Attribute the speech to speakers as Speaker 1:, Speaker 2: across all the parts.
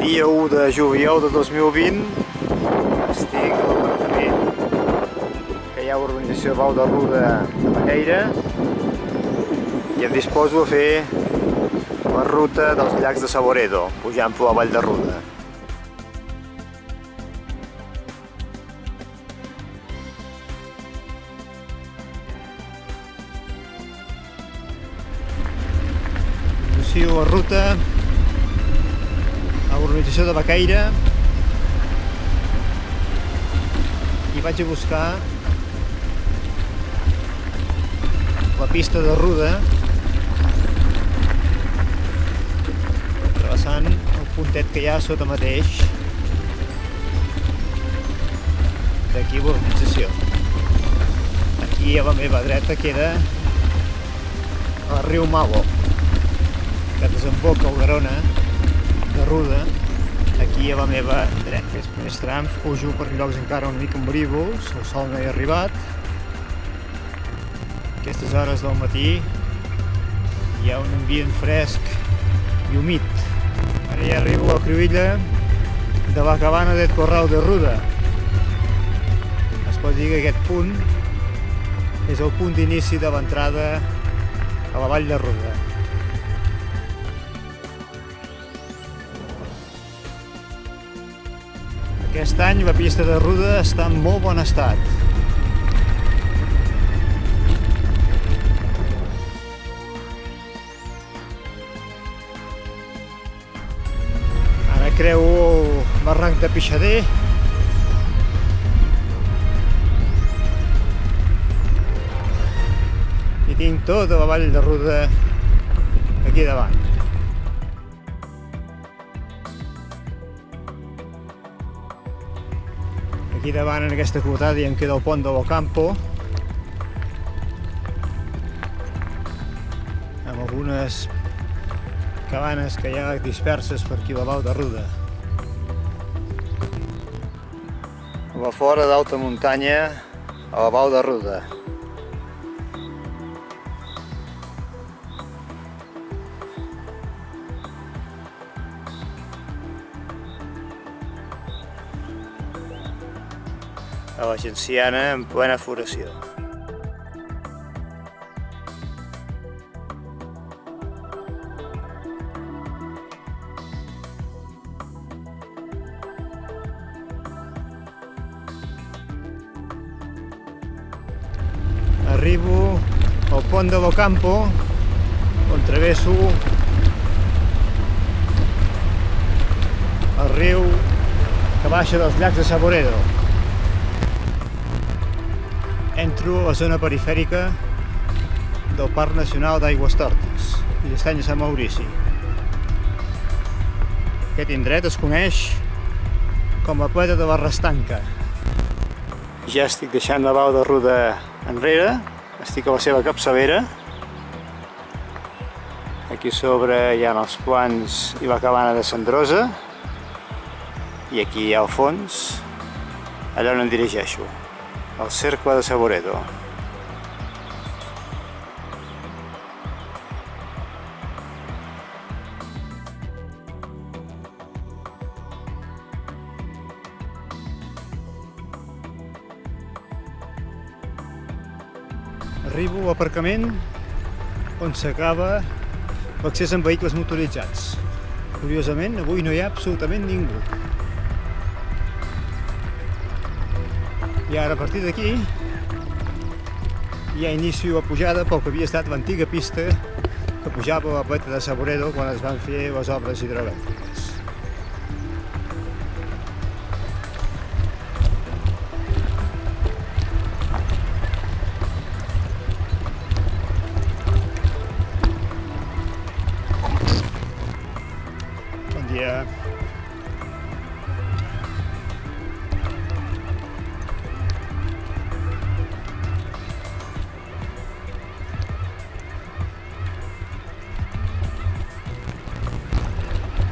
Speaker 1: Dia 1 de juliol de 2020, estic a l'aparcament que hi ha l'organització de Vall de Ruda de Baqueira i em disposo a fer la ruta dels llacs de Saboredo, pujant per la Vall de Ruda. Inicio la ruta a l'organització de Baqueira i vaig a buscar la pista de ruda travessant el puntet que hi ha sota mateix d'aquí l'organització. Aquí a la meva dreta queda el riu Mago, que desemboca al Garona de Ruda, aquí a la meva dreta. Els primers trams pujo per llocs encara una mica ombrívols, el sol no hi ha arribat. Aquestes hores del matí hi ha un ambient fresc i humit. Ara ja arribo a la cruïlla de la cabana del Corral de Ruda. Es pot dir que aquest punt és el punt d'inici de l'entrada a la Vall de Ruda. Aquest any la pista de ruda està en molt bon estat. Ara creu el barranc de Pixader. I tinc tota la Vall de Ruda aquí davant. Aquí davant, en aquesta cotada, ja em queda el pont de l'Ocampo, amb algunes cabanes que hi ha disperses per aquí a la Vall de Ruda. A la fora d'alta muntanya, a la Vall de Ruda. A la Genciana en plena floració. Arribo al pont de l'Ocampo, on travesso el riu que baixa dels llacs de Saboredo. Entro a la zona perifèrica del Parc Nacional d'Aigüestortes i l'Estany de Sant Maurici. Aquest indret es coneix com la Pleta de la Restanca. Ja estic deixant la Vall de Ruda enrere, estic a la seva capçalera. Aquí sobre hi ha els plans i la cabana de Cendrosa i aquí al fons, allà on em dirigeixo, el cercle de Saboredo. Arribo a l'aparcament on s'acaba l'accés amb vehicles motoritzats. Curiosament, avui no hi ha absolutament ningú. I ara, a partir d'aquí, ja inicio la pujada pel que havia estat l'antiga pista que pujava a la pleta de Saboredo quan es van fer les obres hidroelèctriques. Bon dia.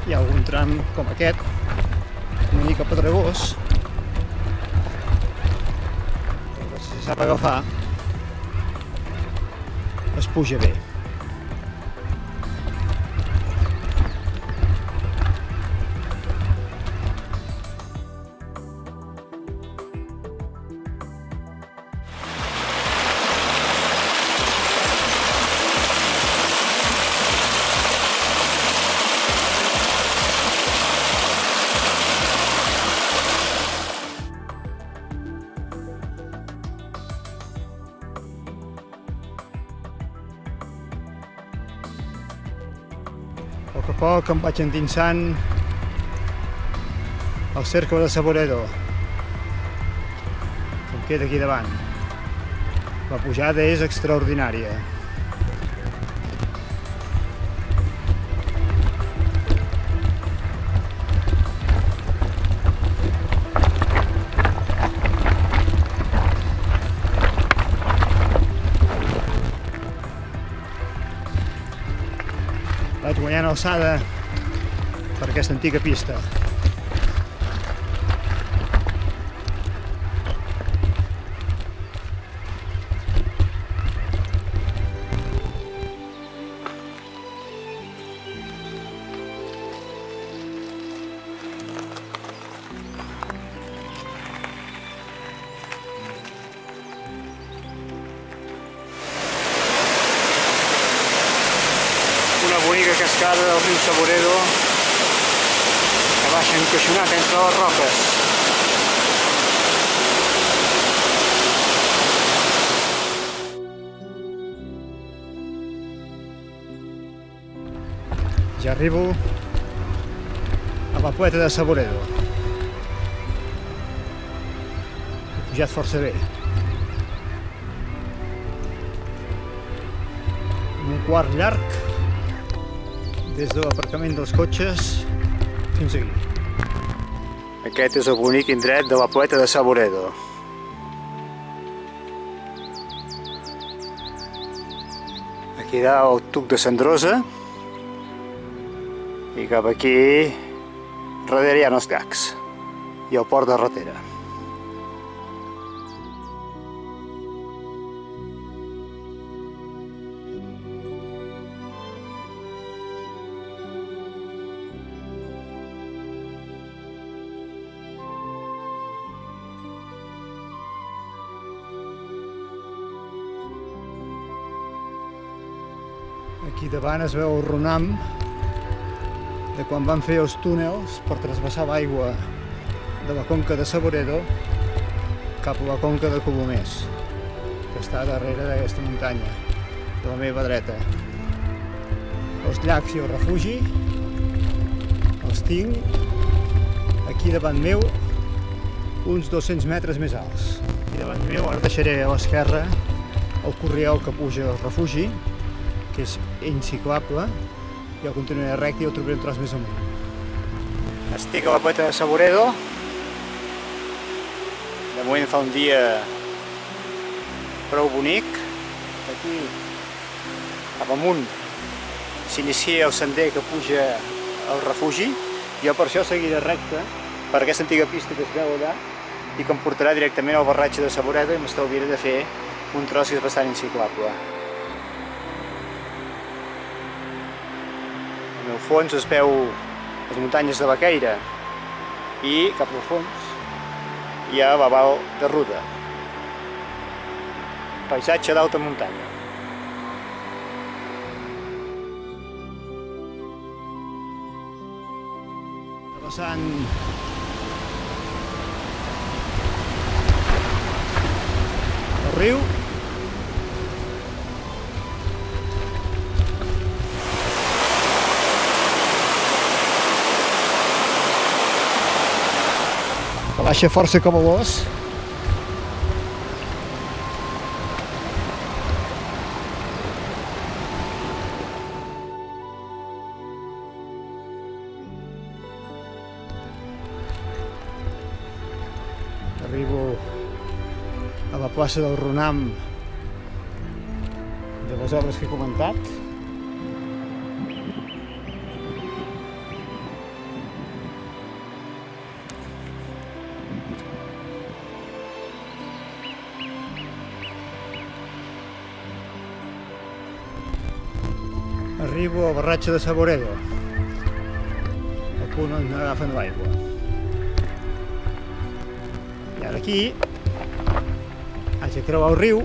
Speaker 1: Hi ha algun tram com aquest, una mica pedregós, però si sap agafar, es puja bé. A poc a poc em vaig endinsant al cercle de Saboredo, que em queda aquí davant. La pujada és extraordinària. Vaig guanyant alçada per aquesta antiga pista. Una bonica cascada del riu Saboredo que baixa encaixonat entre les roques. Ja arribo a la pleta de Saboredo. He pujat força bé. Un quart llarg des de l'aparcament dels cotxes fins aquí. Aquest és el bonic indret de la pleta de Saboredo. Aquí hi ha el Tuc de Cendrosa i cap aquí darrere hi ha els llacs i el port de Ratera. Aquí davant es veu el runam de quan van fer els túnels per trasbassar l'aigua de la conca de Saboredo cap a la conca de Colomers, que està darrere d'aquesta muntanya, de la meva dreta. Els llacs i el refugi els tinc aquí davant meu, uns 200 metres més alts. Aquí davant meu, ara deixaré a l'esquerra el corriol que puja al refugi, que és inciclable, i el continuaré recte i el trobaré un tros més amunt. Estic a la pleta de Saboredo. De moment fa un dia prou bonic. Aquí, cap amunt, s'inicia el sender que puja al refugi. Jo per això seguiré recte per aquesta antiga pista que es veu allà i que em portarà directament al barratge de Saboredo i m'estalviaré de fer un tros que és bastant inciclable. Al fons es veu les muntanyes de Baqueira i cap al fons hi ha la Val de Ruda. Paisatge d'alta muntanya. Travessant el riu. Que baixa força cabelós. Arribo a la plaça del Runam de les obres que he comentat. Arribo al barratge de Saboredo, al punt on agafen l'aigua. I ara aquí haig de creuar el riu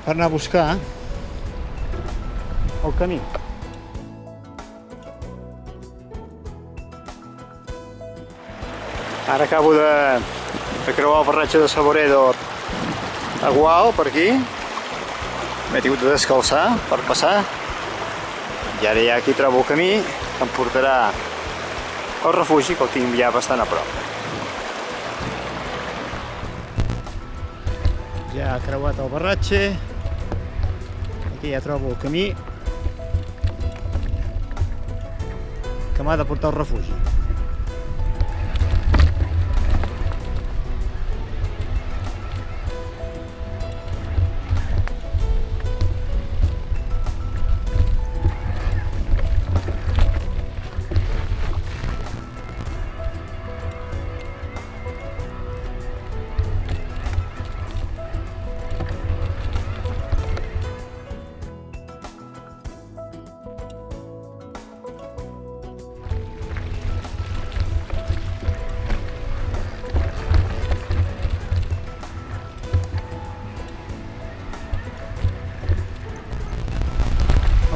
Speaker 1: per anar a buscar el camí. Ara acabo de creuar el barratge de Saboredo a Gual, per aquí. M'he tingut de descalçar per passar. I ara ja aquí trobo el camí que em portarà al refugi, que el tinc ja bastant a prop. Ja he creuat el barratge. Aquí ja trobo el camí que m'ha de portar al refugi.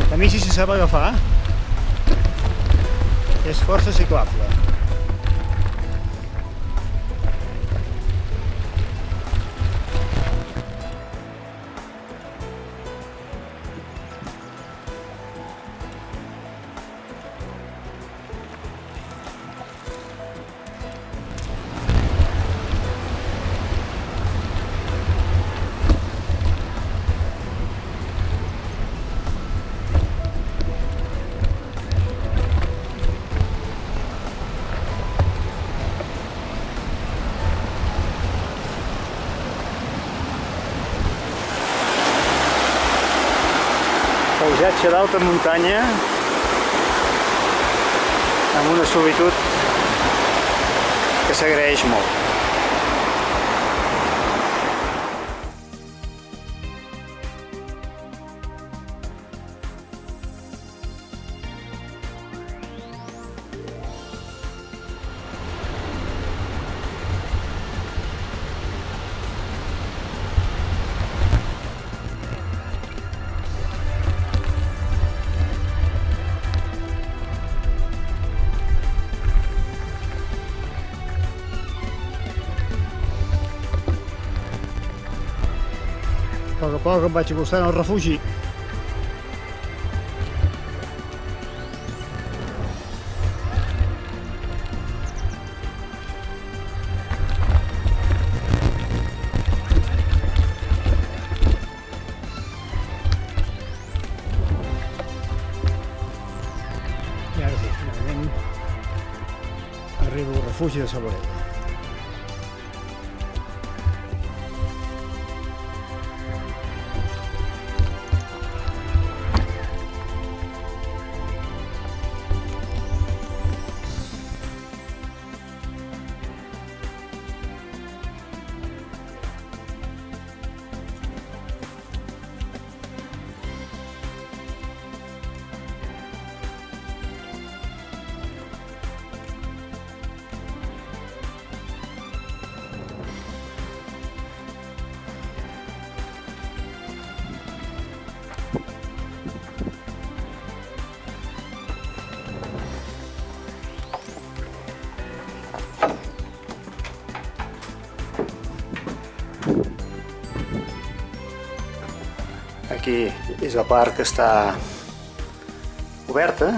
Speaker 1: El camí, si se sap agafar, és força ciclable. Paisatge d'alta muntanya amb una solitud que s'agraeix molt. A poc a poc em vaig acostant al refugi. I ara sí, finalment arribo al refugi de Saboredo. Aquí és la part que està oberta.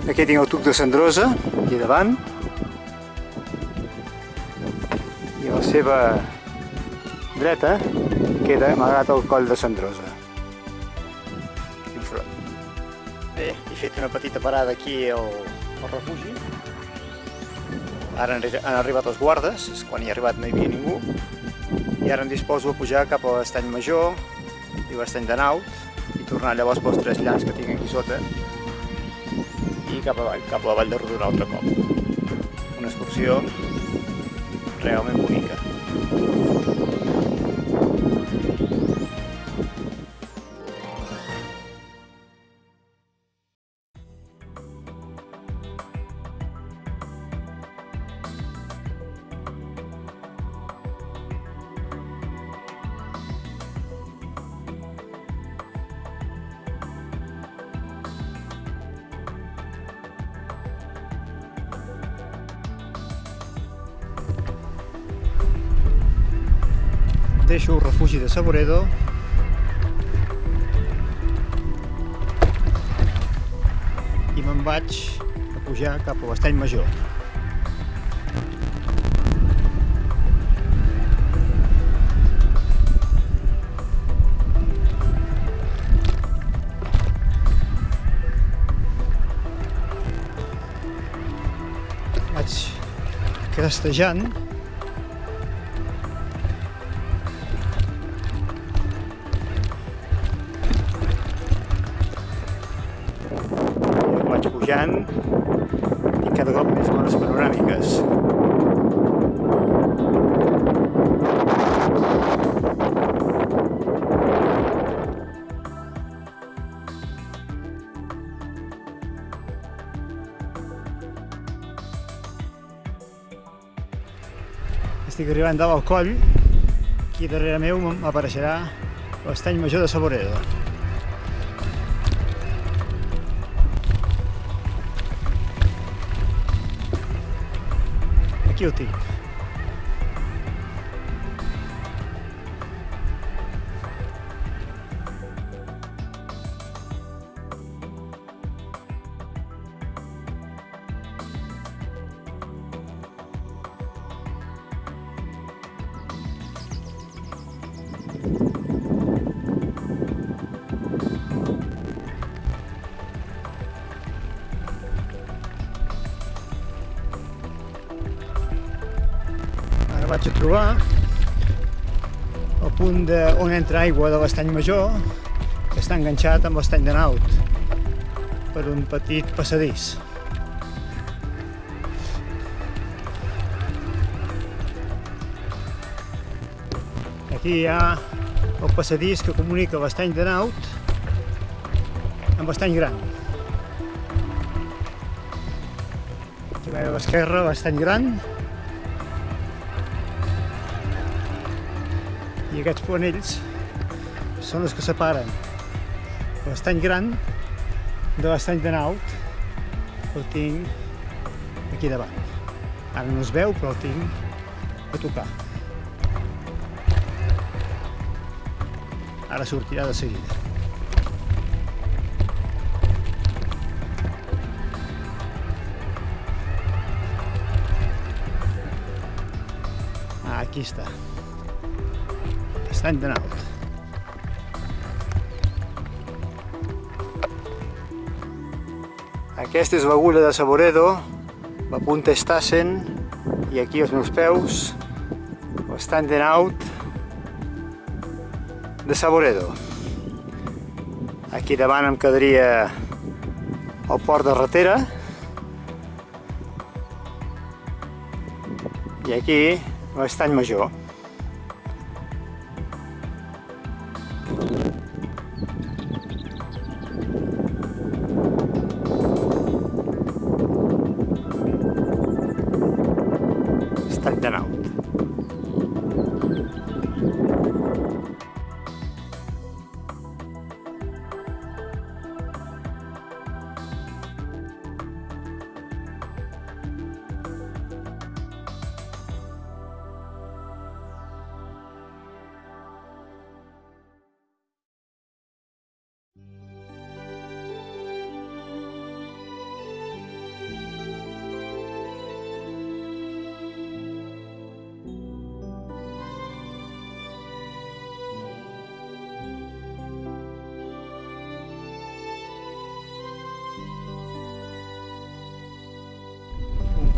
Speaker 1: Aquí tinc el tub de cendrosa, aquí davant, i a la seva dreta queda amagat el coll de cendrosa. Bé, he fet una petita parada aquí al refugi. Ara han arribat els guardes, quan hi he arribat no hi havia ningú, i ara em disposo a pujar cap a l'Estany Major i l'Estany de Naut i tornar llavors pels 3 llacs que tinc aquí sota i cap avall, cap a la Vall de Rodó un altre cop. Una excursió realment bonica. Deixo el refugi de Saboredo i me'n vaig a pujar cap a l'Estany Major. Vaig crestejant pujant i cada cop més bones panoràmiques. Estic arribant dalt al coll, aquí darrere meu m'apareixerà l'Estany Major de Saboredo. Aquí ho tinc. Vaig a trobar el punt on entra aigua de l'Estany Major, que està enganxat amb l'Estany de Naut per un petit passadís. Aquí hi ha el passadís que comunica l'Estany de Naut amb l'Estany Gran. Aquí a l'esquerra l'Estany Gran, i aquests planells són els que separen l'Estany Gran de l'Estany de Naut. El tinc aquí davant. Ara no es veu, però el tinc a tocar. Ara sortirà de seguida. Aquí està. Estany de Naut. Aquesta és l'agulla de Saboredo, la punta és Tassen, i aquí als meus peus l'Estany de Naut de Saboredo. Aquí davant em quedaria el port de Ratera i aquí l'Estany Major. Estany de Naut.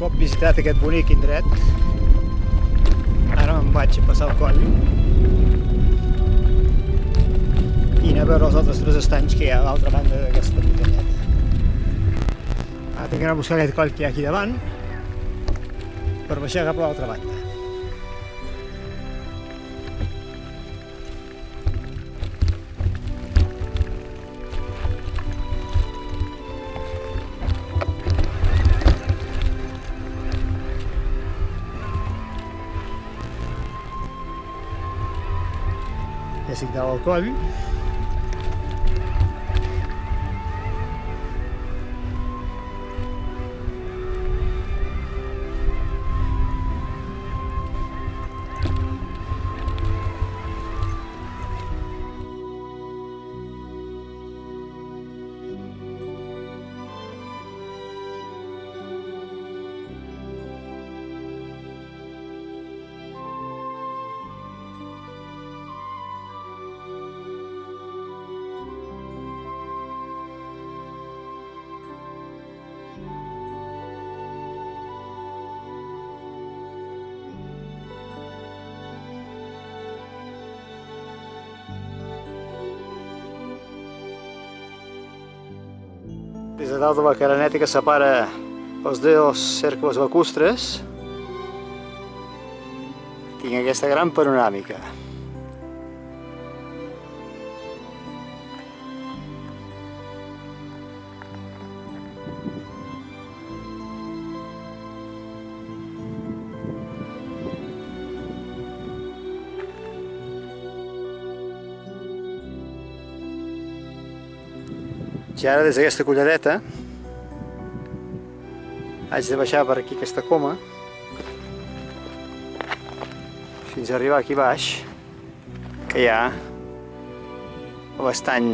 Speaker 1: cop visitat aquest bonic indret, ara me'n vaig a passar el coll i anar a veure els altres 3 estanys que hi ha a l'altra banda d'aquesta muntanyeta. Ara tinc que anar a buscar aquest coll que hi ha aquí davant per baixar cap a l'altra banda. Ja estic dalt al coll. Des de dalt de la careneta que separa els 2 cercles lacustres tinc aquesta gran panoràmica. I ara des d'aquesta colladeta haig de baixar per aquí aquesta coma fins a arribar aquí baix, que hi ha l'estany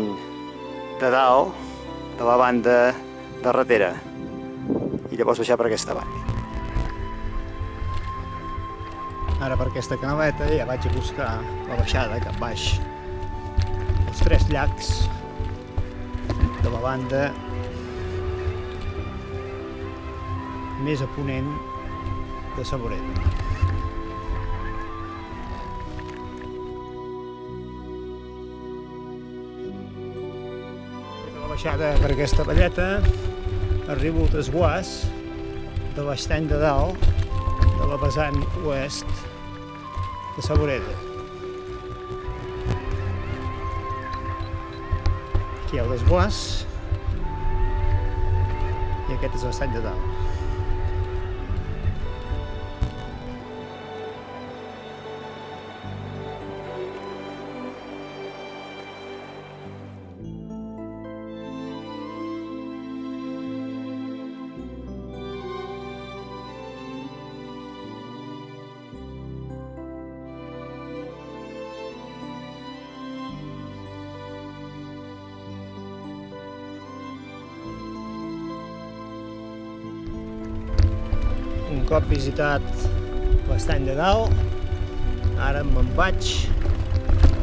Speaker 1: de dalt de la banda darrere i llavors baixar per aquesta banda. Ara per aquesta canaleta ja vaig a buscar la baixada cap baix els 3 llacs de la banda més a ponent de Saboret. La baixada per aquesta valleta arribo al desguàs de l'estany de dalt de la vessant oest de Saboret. Aquí hi ha el desguàs i aquest és l'estany de dalt. Un cop visitat l'estany de dalt, ara me'n vaig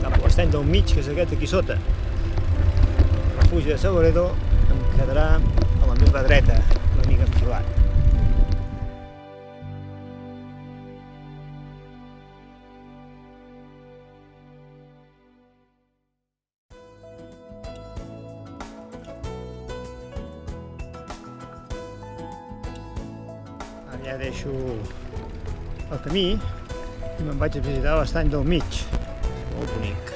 Speaker 1: cap a l'estany del mig, que és aquest aquí sota. El refugi de Saboredo em quedarà a la meva dreta, una mica enfilat. Ja deixo el camí i me'n vaig a visitar l'estany del mig. És molt bonic.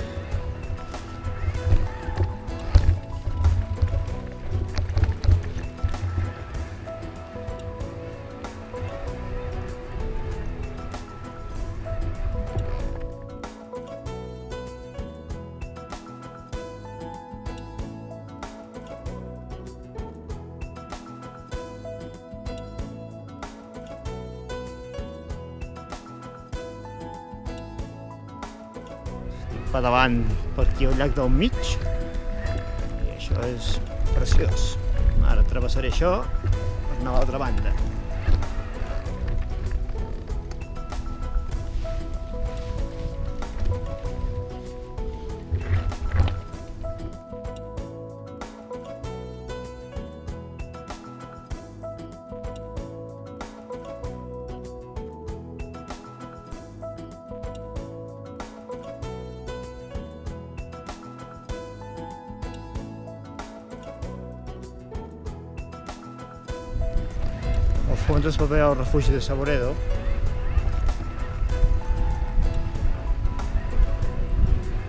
Speaker 1: Per davant, per aquí al llac del mig, i això és preciós. Ara travessaré això per anar a l'altra banda. fons es pot veure el refugi de Saboredo.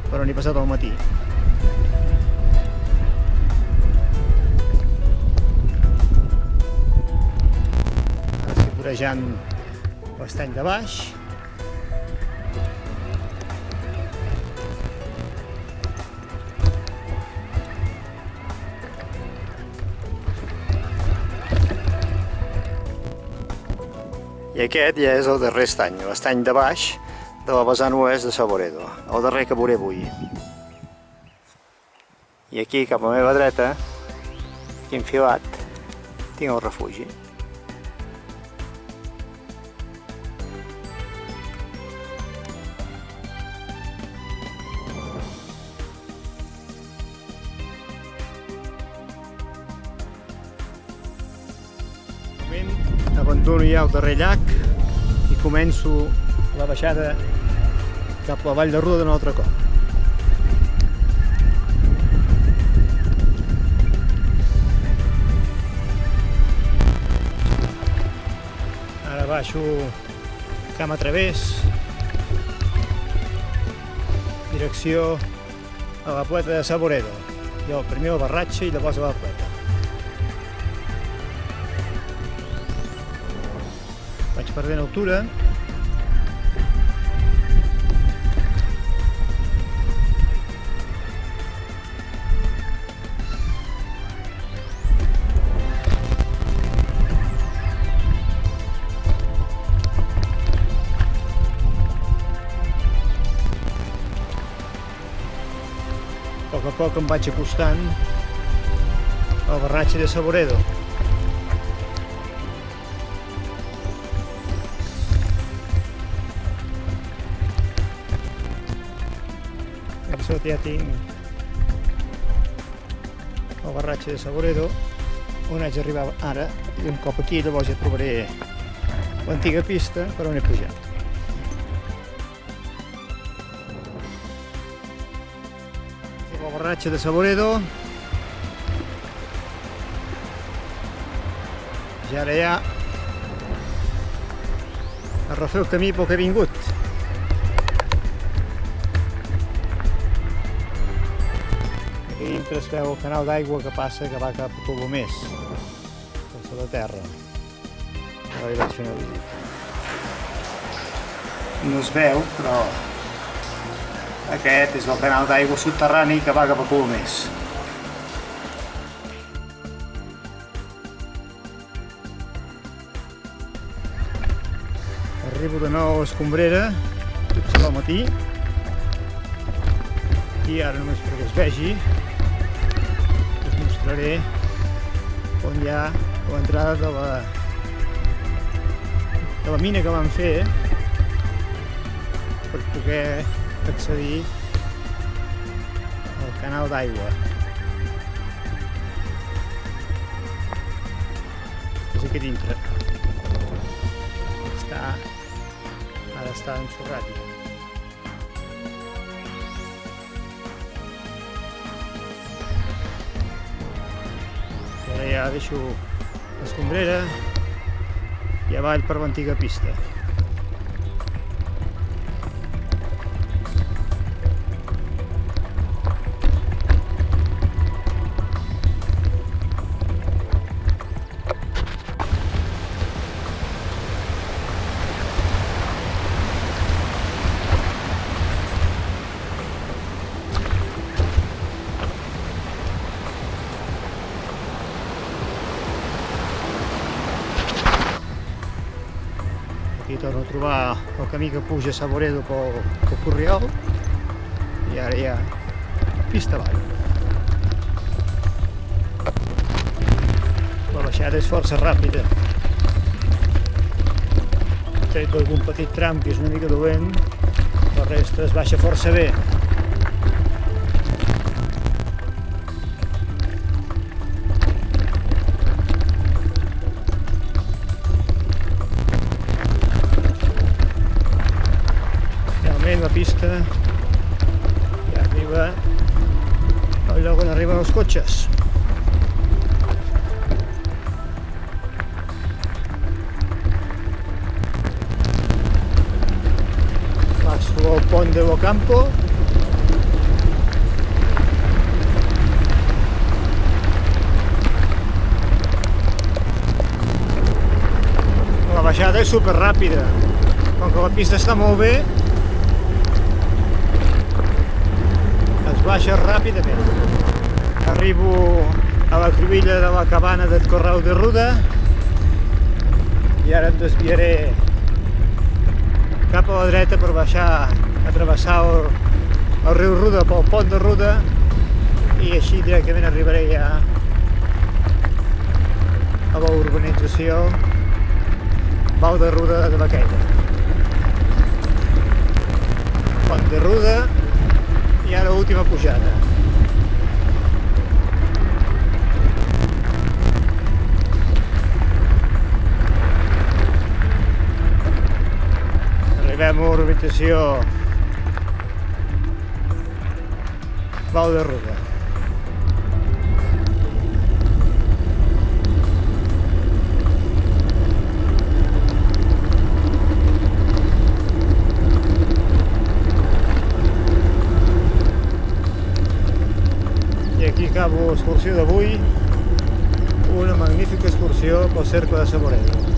Speaker 1: Però n'he passat al matí. Ara estic vorejant l'estany de baix. I aquest ja és el darrer estany, l'estany de baix de la vessant oest de Saboredo, el darrer que veuré avui. I aquí, cap a la meva dreta, aquí enfilat, tinc el refugi. Abandono ja el darrer llac i començo la baixada cap a la Vall de Ruda d'un altre cop. Ara baixo camp a través, direcció a la pleta de Saboredo. Jo primer al Barratxa i llavors a la pleta. Vaig perdent altura. A poc a poc em vaig acostant al Barratxa de Saboredo. Ja tinc el Barratxa de Saboredo, on haig d'arribar ara, i un cop aquí llavors ja trobaré l'antiga pista per on he pujat. El Barratxa de Saboredo, i ara ja a refer el camí pel que he vingut. Aquí dintre es veu el canal d'aigua que passa, que va cap a Colomers, per la terra. Ara hi vaig fer una visita. No es veu, però aquest és el canal d'aigua subterrani que va cap a Colomers. Arribo de nou a l'Escombrera, tot serà al matí. I ara només perquè es vegi, us mostraré on hi ha l'entrada de la mina que vam fer per poder accedir al canal d'aigua. És aquí dintre. Ara està ensorrat. Ara ja deixo l'Escombrera i avall per l'antiga pista. Aquí torno a trobar el camí que puja a Saboredo pel Corriol i ara ja pista avall. La baixada és força ràpida, tret d'algun petit tram que és una mica dolent, la resta es baixa força bé. La pista ja arriba al lloc on arriben els cotxes. Pont de Bocampo. La baixada és super ràpida, com que la pista està molt bé, es baixa ràpidament. Arribo a la cruïlla de la cabana del Corral de Ruda i ara em desviaré cap a la dreta per baixar, a travessar el riu Ruda pel pont de Ruda i així directament arribaré ja a la urbanització Val de Ruda de Baqueira. Pont de Ruda i ara l'última pujada. Arribem a l'urbanització Val de Ruda. I aquí acabo l'excursió d'avui, una magnífica excursió pel cercle de Saboredo.